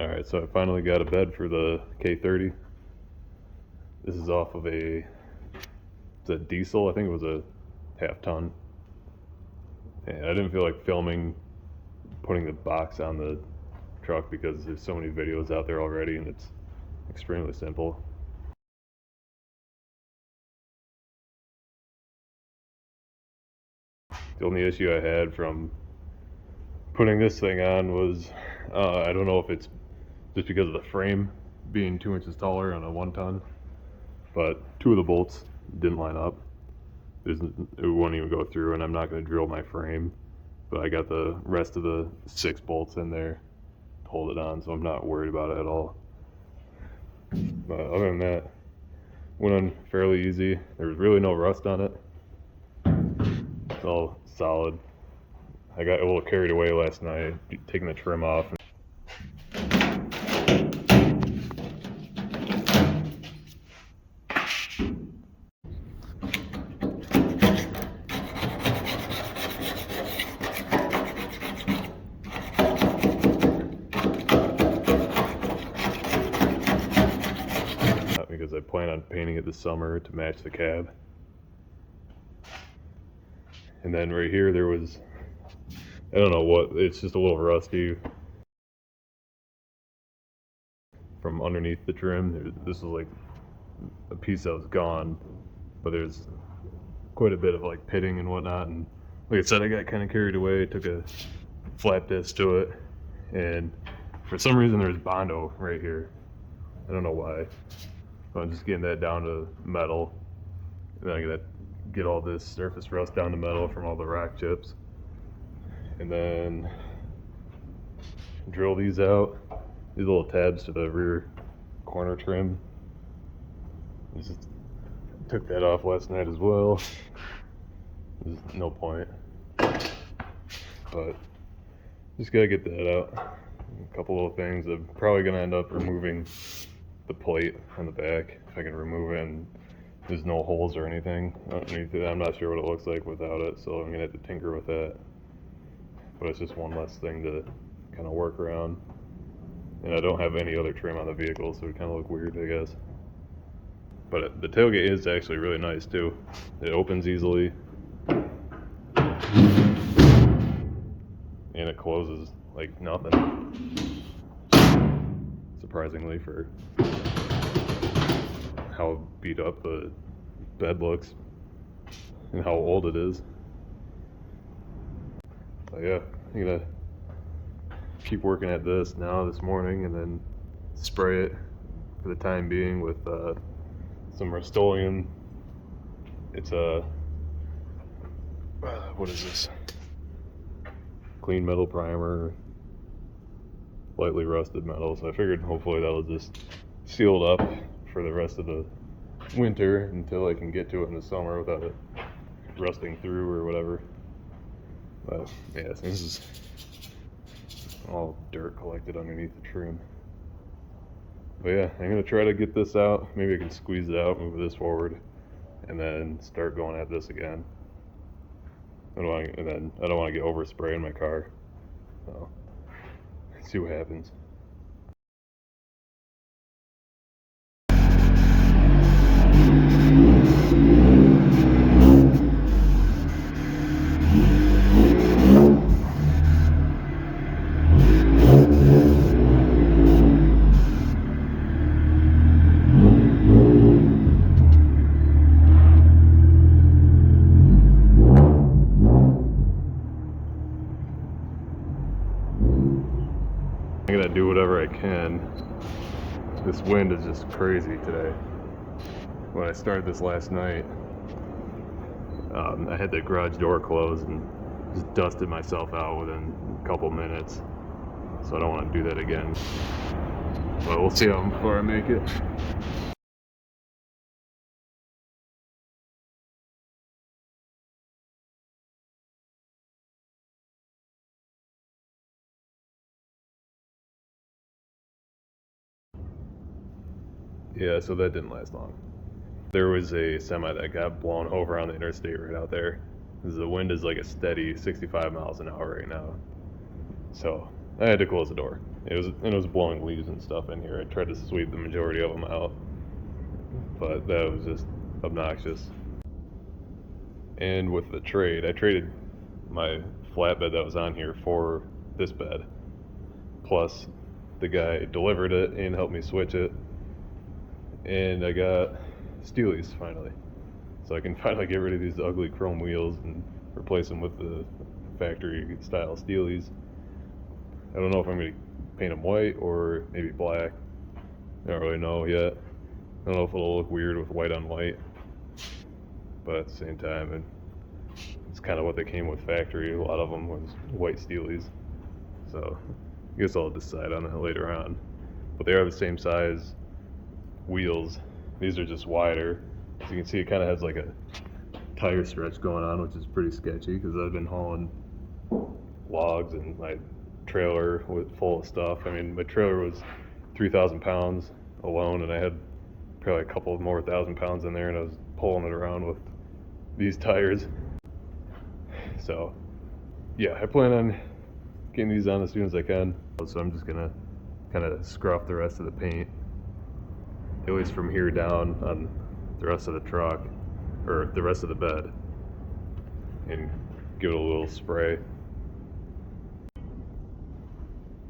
Alright, so I finally got a bed for the K30. This is off of it's a diesel, I think it was a half ton. And I didn't feel like filming putting the box on the truck because there's so many videos out there already and it's extremely simple. The only issue I had from putting this thing on was I don't know if it's just because of the frame being 2 inches taller on a 1 ton, but two of the bolts didn't line up. It won't even go through, and I'm not going to drill my frame, but I got the rest of the 6 bolts in there to hold it on, so I'm not worried about it at all. But other than that, went on fairly easy. There was really no rust on it. It's all solid. I got a little carried away last night taking the trim off. Because I plan on painting it this summer to match the cab. And then right here there was, I don't know what, it's just a little rusty from underneath the trim. This was like a piece that was gone, but there's quite a bit of like pitting and whatnot. And like I said, I got kind of carried away, took a flat disc to it, and for some reason there's Bondo right here. I don't know why. I'm just getting that down to metal, and then I gotta get all this surface rust down to metal from all the rock chips, and then drill these out. These little tabs to the rear corner trim. Just took that off last night as well. There's no point, but just gotta get that out. A couple little things. I'm probably gonna end up removing the plate on the back if I can remove it, and there's no holes or anything underneath it. I'm not sure what it looks like without it, so I'm gonna have to tinker with that. But it's just one less thing to kind of work around. And I don't have any other trim on the vehicle, so it kind of look weird, I guess. But the tailgate is actually really nice too. It opens easily, and it closes like nothing. Surprisingly, for how beat up the bed looks and how old it is. But yeah, I'm gonna keep working at this now this morning and then spray it for the time being with some Rustoleum. It's a what is this? Clean metal primer, lightly rusted metal. So I figured hopefully that'll just seal it up for the rest of the winter until I can get to it in the summer without it rusting through or whatever. But yeah, so this is all dirt collected underneath the trim. But yeah, I'm gonna try to get this out. Maybe I can squeeze it out, move this forward, and then start going at this again. I don't want to get overspray in my car. So see what happens. I'm gonna do whatever I can. This wind is just crazy today. When I started this last night, I had the garage door closed and just dusted myself out within a couple minutes. So I don't want to do that again. But we'll see how far I make it. Yeah, so that didn't last long. There was a semi that got blown over on the interstate right out there. The wind is like a steady 65 miles an hour right now. So I had to close the door. It was blowing leaves and stuff in here. I tried to sweep the majority of them out, but that was just obnoxious. And with the trade, I traded my flatbed that was on here for this bed. Plus, the guy delivered it and helped me switch it. And I got steelies finally. So I can finally get rid of these ugly chrome wheels and replace them with the factory style steelies. I don't know if I'm going to paint them white or maybe black. I don't really know yet. I don't know if it'll look weird with white on white. But at the same time, it's kind of what they came with factory. A lot of them was white steelies. So I guess I'll decide on it later on. But they are the same size wheels. These are just wider. As you can see, it kind of has like a tire stretch going on, which is pretty sketchy because I've been hauling logs and my trailer was full of stuff. I mean, my trailer was 3,000 pounds alone, and I had probably a couple more 1,000 pounds in there, and I was pulling it around with these tires. So yeah, I plan on getting these on as soon as I can. So I'm just gonna kind of scruff the rest of the paint, at least from here down on the rest of the truck, or the rest of the bed, and give it a little spray.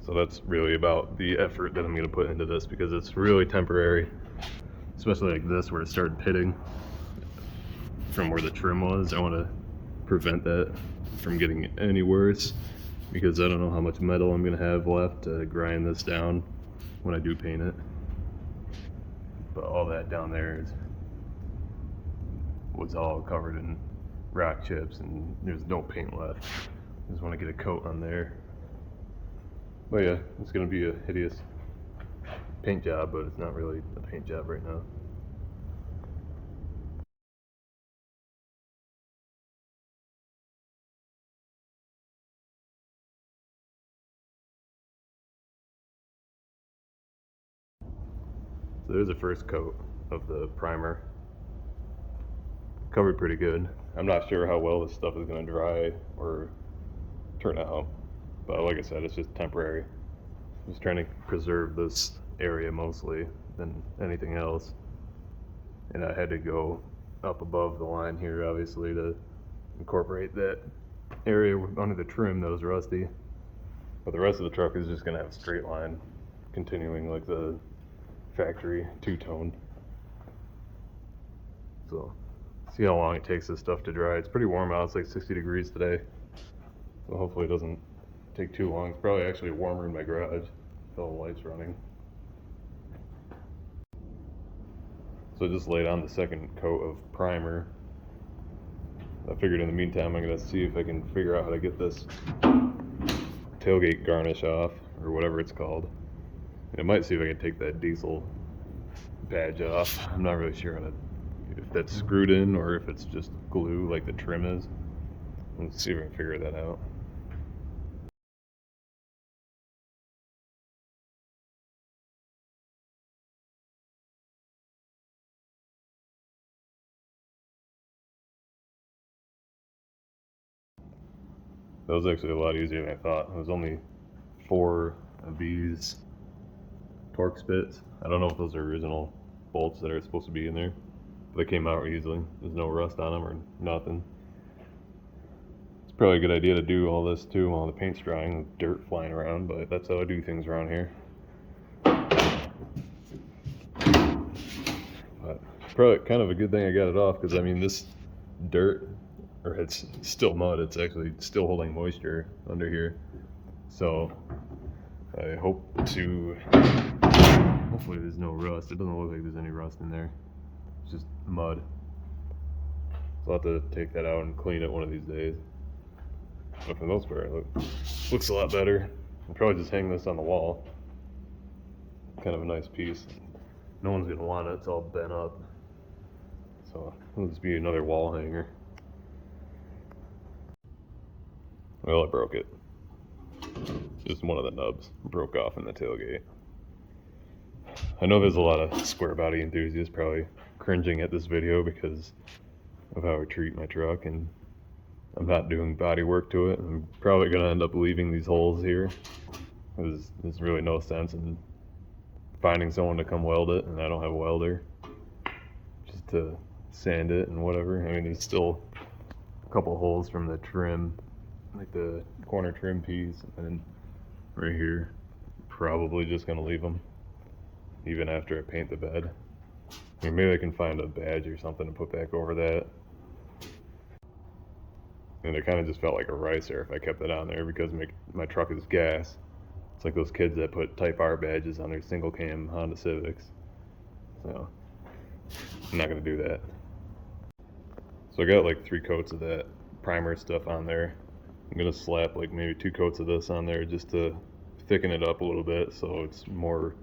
So that's really about the effort that I'm going to put into this, because it's really temporary, especially like this where it started pitting from where the trim was. I want to prevent that from getting any worse, because I don't know how much metal I'm going to have left to grind this down when I do paint it. But all that down there was all covered in rock chips, and there's no paint left. I just want to get a coat on there. But yeah, it's going to be a hideous paint job, but it's not really a paint job right now. So there's the first coat of the primer. Covered pretty good. I'm not sure how well this stuff is going to dry or turn out, but like I said, it's just temporary. I'm just trying to preserve this area mostly than anything else. And I had to go up above the line here, obviously, to incorporate that area under the trim that was rusty. But the rest of the truck is just going to have a straight line, continuing like the factory two-tone. So see how long it takes this stuff to dry. It's pretty warm out. It's like 60 degrees today, so hopefully it doesn't take too long. It's probably actually warmer in my garage with all the lights running. So I just laid on the second coat of primer. I figured in the meantime I'm going to see if I can figure out how to get this tailgate garnish off, or whatever it's called. And I might see if I can take that diesel badge off. I'm not really sure if that's screwed in or if it's just glue like the trim is. Let's see if I can figure that out. That was actually a lot easier than I thought. It was only 4 of these Torx bits. I don't know if those are original bolts that are supposed to be in there, but they came out easily. There's no rust on them or nothing. It's probably a good idea to do all this too while the paint's drying with dirt flying around, but that's how I do things around here. But probably kind of a good thing I got it off, because I mean, this dirt, or it's still mud, it's actually still holding moisture under here. So I hope to, hopefully there's no rust. It doesn't look like there's any rust in there. It's just mud. So I'll have to take that out and clean it one of these days. But for the most part, it looks a lot better. I'll probably just hang this on the wall. Kind of a nice piece. No one's gonna want it, it's all bent up. So it'll just be another wall hanger. Well, I broke it. Just one of the nubs broke off in the tailgate. I know there's a lot of Squarebody enthusiasts probably cringing at this video because of how I treat my truck, and I'm not doing body work to it. I'm probably going to end up leaving these holes here there's really no sense in finding someone to come weld it, and I don't have a welder just to sand it and whatever. I mean, there's still a couple holes from the trim, like the corner trim piece, and then right here, probably just gonna leave them even after I paint the bed. Or maybe I can find a badge or something to put back over that. And it kind of just felt like a ricer if I kept it on there, because my truck is gas. It's like those kids that put Type R badges on their single cam Honda Civics. So I'm not gonna do that. So I got like 3 coats of that primer stuff on there. I'm gonna slap like maybe 2 coats of this on there just to thicken it up a little bit so it's more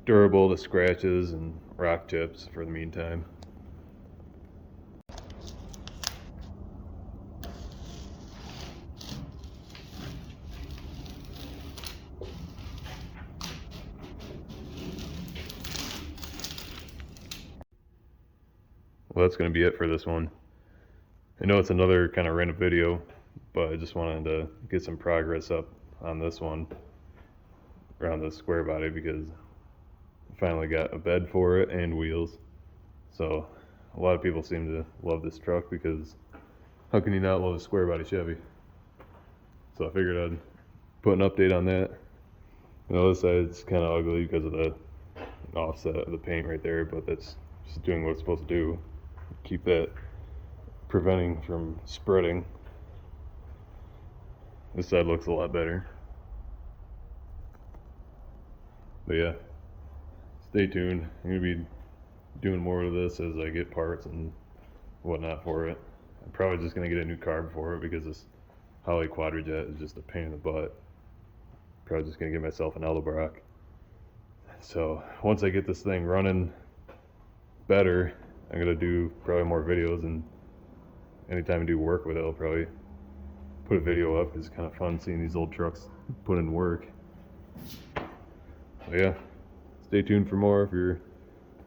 durable to scratches and rock chips for the meantime. Well, that's going to be it for this one. I know it's another kind of random video, but I just wanted to get some progress up on this one around the Squarebody, because I finally got a bed for it and wheels. So a lot of people seem to love this truck, because how can you not love a Squarebody Chevy? So I figured I'd put an update on that. You know, this side's kind of ugly because of the offset of the paint right there, but that's just doing what it's supposed to do. Keep that preventing from spreading. This side looks a lot better. But yeah, stay tuned. I'm going to be doing more of this as I get parts and whatnot for it. I'm probably just going to get a new carb for it, because this Holley Quadrajet is just a pain in the butt. Probably just going to get myself an Edelbrock. So once I get this thing running better, I'm going to do probably more videos, and anytime I do work with it, I'll probably put a video up, because it's kind of fun seeing these old trucks put in work. So yeah, stay tuned for more if you're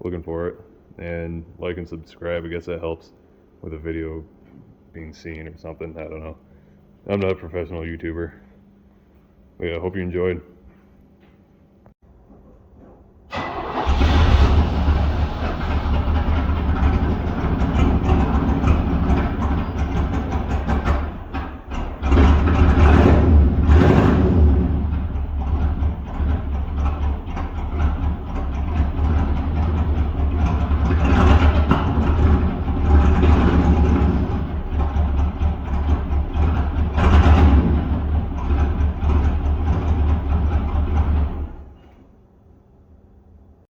looking for it, and like and subscribe. I guess that helps with a video being seen or something. I don't know. I'm not a professional YouTuber. But yeah, I hope you enjoyed.